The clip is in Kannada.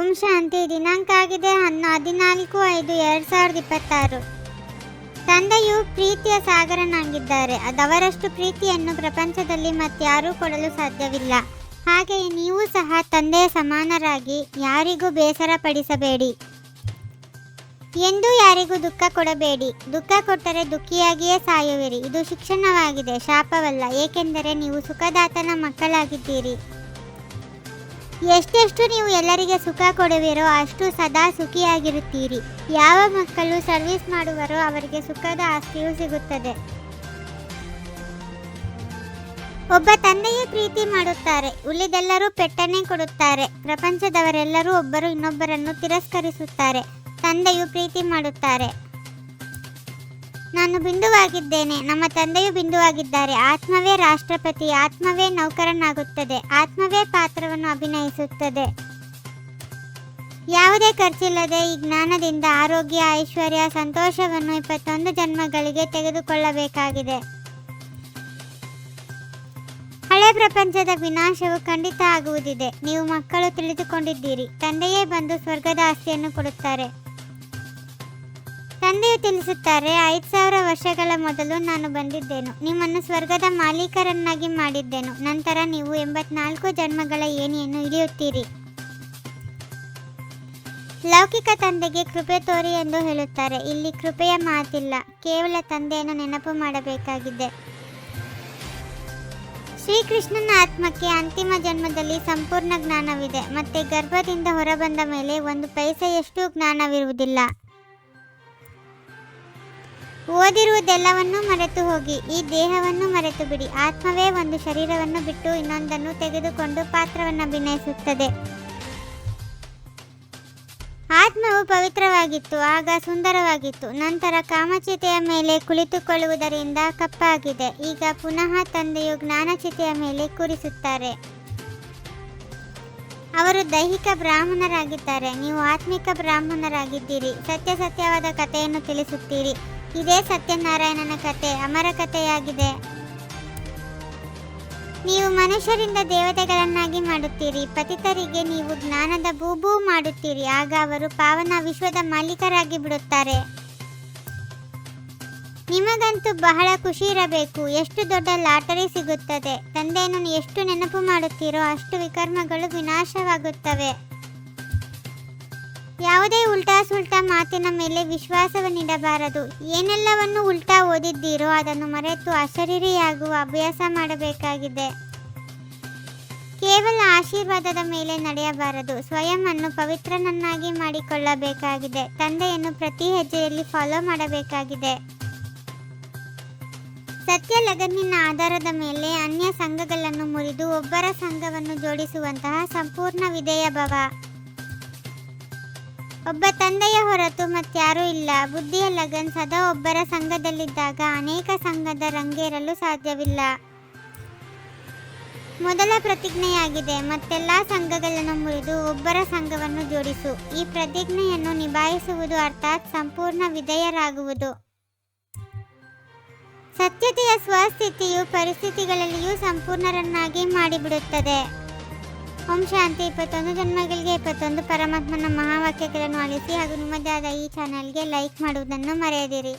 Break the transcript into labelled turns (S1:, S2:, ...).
S1: ಓಂ ಶಾಂತಿ. ದಿನಾಂಕ ಆಗಿದೆ 14/5/2026. ತಂದೆಯು ಪ್ರೀತಿಯ ಸಾಗರನಾಗಿದ್ದಾರೆ. ಅದವರಷ್ಟು ಪ್ರೀತಿಯನ್ನು ಪ್ರಪಂಚದಲ್ಲಿ ಮತ್ತಾರೂ ಕೊಡಲು ಸಾಧ್ಯವಿಲ್ಲ. ಹಾಗೆಯೇ ನೀವು ಸಹ ತಂದೆಯ ಸಮಾನರಾಗಿ ಯಾರಿಗೂ ಬೇಸರ ಪಡಿಸಬೇಡಿ. ಎಂದೂ ಯಾರಿಗೂ ದುಃಖ ಕೊಡಬೇಡಿ. ದುಃಖ ಕೊಟ್ಟರೆ ದುಃಖಿಯಾಗಿಯೇ ಸಾಯುವಿರಿ. ಇದು ಶಿಕ್ಷಣವಾಗಿದೆ, ಶಾಪವಲ್ಲ. ಏಕೆಂದರೆ ನೀವು ಸುಖದಾತನ ಮಕ್ಕಳಾಗಿದ್ದೀರಿ. ಎಷ್ಟೆಷ್ಟು ನೀವು ಎಲ್ಲರಿಗೆ ಸುಖ ಕೊಡುವಿರೋ ಅಷ್ಟು ಸದಾ ಸುಖಿಯಾಗಿರುತ್ತೀರಿ. ಯಾವ ಮಕ್ಕಳು ಸರ್ವಿಸ್ ಮಾಡುವರೋ ಅವರಿಗೆ ಸುಖದ ಆಸ್ತಿಯೂ ಸಿಗುತ್ತದೆ. ಒಬ್ಬ ತಂದೆಯೇ ಪ್ರೀತಿ ಮಾಡುತ್ತಾರೆ, ಉಳಿದೆಲ್ಲರೂ ಪೆಟ್ಟನೆ ಕೊಡುತ್ತಾರೆ. ಪ್ರಪಂಚದವರೆಲ್ಲರೂ ಒಬ್ಬರು ಇನ್ನೊಬ್ಬರನ್ನು ತಿರಸ್ಕರಿಸುತ್ತಾರೆ. ತಂದೆಯು ಪ್ರೀತಿ ಮಾಡುತ್ತಾರೆ. ನಾನು ಬಿಂದುವಾಗಿದ್ದೇನೆ, ನಮ್ಮ ತಂದೆಯು ಬಿಂದುವಾಗಿದ್ದಾರೆ. ಆತ್ಮವೇ ರಾಷ್ಟ್ರಪತಿ, ಆತ್ಮವೇ ನೌಕರನಾಗುತ್ತದೆ, ಆತ್ಮವೇ ಪಾತ್ರವನ್ನು ಅಭಿನಯಿಸುತ್ತದೆ. ಯಾವುದೇ ಖರ್ಚಿಲ್ಲದೆ ಈ ಜ್ಞಾನದಿಂದ ಆರೋಗ್ಯ, ಐಶ್ವರ್ಯ, ಸಂತೋಷವನ್ನು 21 ಜನ್ಮಗಳಿಗೆ ತೆಗೆದುಕೊಳ್ಳಬೇಕಾಗಿದೆ. ಹಳೆ ಪ್ರಪಂಚದ ವಿನಾಶವು ಖಂಡಿತ ಆಗುವುದಿದೆ. ನೀವು ಮಕ್ಕಳು ತಿಳಿದುಕೊಂಡಿದ್ದೀರಿ. ತಂದೆಯೇ ಬಂದು ಸ್ವರ್ಗದ ಆಸ್ತಿಯನ್ನು ಕೊಡುತ್ತಾರೆ. ತಂದೆಯು ತಿಳಿಸುತ್ತಾರೆ, 5000 ವರ್ಷಗಳ ಮೊದಲು ನಾನು ಬಂದಿದ್ದೆನು. ನಿಮ್ಮನ್ನು ಸ್ವರ್ಗದ ಮಾಲೀಕರನ್ನಾಗಿ ಮಾಡಿದ್ದೆನು. ನಂತರ ನೀವು 84 ಜನ್ಮಗಳ ಏಣಿಯನ್ನು ಇಳಿಯುತ್ತೀರಿ. ಲೌಕಿಕ ತಂದೆಗೆ ಕೃಪೆ ತೋರಿ ಎಂದು ಹೇಳುತ್ತಾರೆ. ಇಲ್ಲಿ ಕೃಪೆಯ ಮಾತಿಲ್ಲ, ಕೇವಲ ತಂದೆಯನ್ನು ನೆನಪು ಮಾಡಬೇಕಾಗಿದೆ. ಶ್ರೀಕೃಷ್ಣನ ಆತ್ಮಕ್ಕೆ ಅಂತಿಮ ಜನ್ಮದಲ್ಲಿ ಸಂಪೂರ್ಣ ಜ್ಞಾನವಿದೆ. ಮತ್ತೆ ಗರ್ಭದಿಂದ ಹೊರಬಂದ ಮೇಲೆ 1 ಪೈಸೆಯಷ್ಟು ಜ್ಞಾನವಿರುವುದಿಲ್ಲ. ಓದಿರುವುದೆಲ್ಲವನ್ನೂ ಮರೆತು ಹೋಗಿ. ಈ ದೇಹವನ್ನು ಮರೆತು ಬಿಡಿ. ಆತ್ಮವೇ ಒಂದು ಶರೀರವನ್ನು ಬಿಟ್ಟು ಇನ್ನೊಂದನ್ನು ತೆಗೆದುಕೊಂಡು ಪಾತ್ರವನ್ನು ಅಭಿನಯಿಸುತ್ತದೆ. ಆತ್ಮವು ಪವಿತ್ರವಾಗಿತ್ತು, ಆಗ ಸುಂದರವಾಗಿತ್ತು. ನಂತರ ಕಾಮಚಿತೆಯ ಮೇಲೆ ಕುಳಿತುಕೊಳ್ಳುವುದರಿಂದ ಕಪ್ಪಾಗಿದೆ. ಈಗ ಪುನಃ ತಂದೆಯು ಜ್ಞಾನಚಿತೆಯ ಮೇಲೆ ಕೂರಿಸುತ್ತಾರೆ. ಅವರು ದೈಹಿಕ ಬ್ರಾಹ್ಮಣರಾಗಿದ್ದಾರೆ. ನೀವು ಆತ್ಮಿಕ ಬ್ರಾಹ್ಮಣರಾಗಿದ್ದೀರಿ. ಸತ್ಯವಾದ ಕಥೆಯನ್ನು ತಿಳಿಸುತ್ತೀರಿ. ಇದೇ ಸತ್ಯನಾರಾಯಣನ ಕಥೆ, ಅಮರ ಕಥೆಯಾಗಿದೆ. ನೀವು ಮನುಷ್ಯರಿಂದ ದೇವತೆಗಳನ್ನಾಗಿ ಮಾಡುತ್ತೀರಿ. ಪತಿತರಿಗೆ ನೀವು ಜ್ಞಾನದ ಬೂಬೂ ಮಾಡುತ್ತೀರಿ. ಆಗ ಅವರು ಪಾವನ ವಿಶ್ವದ ಮಾಲೀಕರಾಗಿ ಬಿಡುತ್ತಾರೆ. ನಿಮಗಂತೂ ಬಹಳ ಖುಷಿ ಇರಬೇಕು. ಎಷ್ಟು ದೊಡ್ಡ ಲಾಟರಿ ಸಿಗುತ್ತದೆ. ತಂದೆಯನ್ನು ಎಷ್ಟು ನೆನಪು ಮಾಡುತ್ತೀರೋ ಅಷ್ಟು ವಿಕರ್ಮಗಳು ವಿನಾಶವಾಗುತ್ತವೆ. ಯಾವುದೇ ಉಲ್ಟಾ ಸುಲ್ಟಾ ಮಾತಿನ ಮೇಲೆ ವಿಶ್ವಾಸವನ್ನಿಡಬಾರದು. ಏನೆಲ್ಲವನ್ನು ಉಲ್ಟಾ ಓದಿದ್ದೀರೋ ಅದನ್ನು ಮರೆತು ಅಶರೀರಿಯಾಗುವ ಅಭ್ಯಾಸ ಮಾಡಬೇಕಾಗಿದೆ. ಕೇವಲ ಆಶೀರ್ವಾದದ ಮೇಲೆ ನಡೆಯಬಾರದು. ಸ್ವಯಂ ಅನ್ನು ಪವಿತ್ರನನ್ನಾಗಿ ಮಾಡಿಕೊಳ್ಳಬೇಕಾಗಿದೆ. ತಂದೆಯನ್ನು ಪ್ರತಿ ಹೆಜ್ಜೆಯಲ್ಲಿ ಫಾಲೋ ಮಾಡಬೇಕಾಗಿದೆ. ಸತ್ಯ ಲಗನ್ನಿನ ಆಧಾರದ ಮೇಲೆ ಅನ್ಯ ಸಂಘಗಳನ್ನು ಮುರಿದು ಒಬ್ಬರ ಸಂಘವನ್ನು ಜೋಡಿಸುವಂತಹ ಸಂಪೂರ್ಣ ವಿಧೇಯ ಭಾವ. ಒಬ್ಬ ತಂದೆಯ ಹೊರತು ಮತ್ತಾರೂ ಇಲ್ಲ. ಬುದ್ಧಿಯ ಲಗನ್ ಸದಾ ಒಬ್ಬರ ಸಂಘದಲ್ಲಿದ್ದಾಗ ಅನೇಕ ಸಂಘದ ರಂಗೇರಲು ಸಾಧ್ಯವಿಲ್ಲ. ಮೊದಲ ಪ್ರತಿಜ್ಞೆಯಾಗಿದೆ, ಮತ್ತೆಲ್ಲ ಸಂಘಗಳನ್ನು ಮುರಿದು ಒಬ್ಬರ ಸಂಘವನ್ನು ಜೋಡಿಸು. ಈ ಪ್ರತಿಜ್ಞೆಯನ್ನು ನಿಭಾಯಿಸುವುದು ಅರ್ಥಾತ್ ಸಂಪೂರ್ಣ ವಿಧೇಯರಾಗುವುದು. ಸತ್ಯತೆಯ ಸ್ವಸ್ಥಿತಿಯು ಪರಿಸ್ಥಿತಿಗಳಲ್ಲಿಯೂ ಸಂಪೂರ್ಣರನ್ನಾಗಿ ಮಾಡಿಬಿಡುತ್ತದೆ. ಓಂ ಶಾಂತಿ. 21 ಜನ್ಮಗಳಿಗೆ 21 ಪರಮಾತ್ಮನ ಮಹಾವಾಕ್ಯಗಳನ್ನು ಆಲಿಸಿ ಹಾಗೂ ನಿಮ್ಮದೇ ಆದ ಈ ಚಾನೆಲ್ಗೆ ಲೈಕ್ ಮಾಡುವುದನ್ನು ಮರೆಯದಿರಿ.